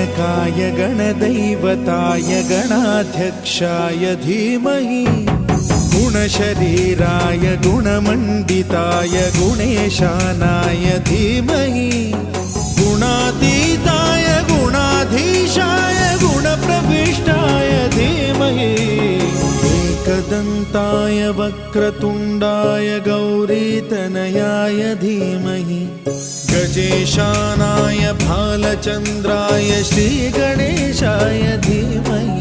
गणनायकाय गणदैवताय गणाध्यक्षाय धीमहि गुणशरीराय गुणमण्डिताय गुणेशानाय धीमहि गुणातीताय गुणाधीशाय गुणप्रविष्टाय धीमहि एकदन्ताय वक्रतुण्डाय गौरीतनयाय धीमहि गजेशानाय भालचन्द्राय श्रीगणेशाय धीमहि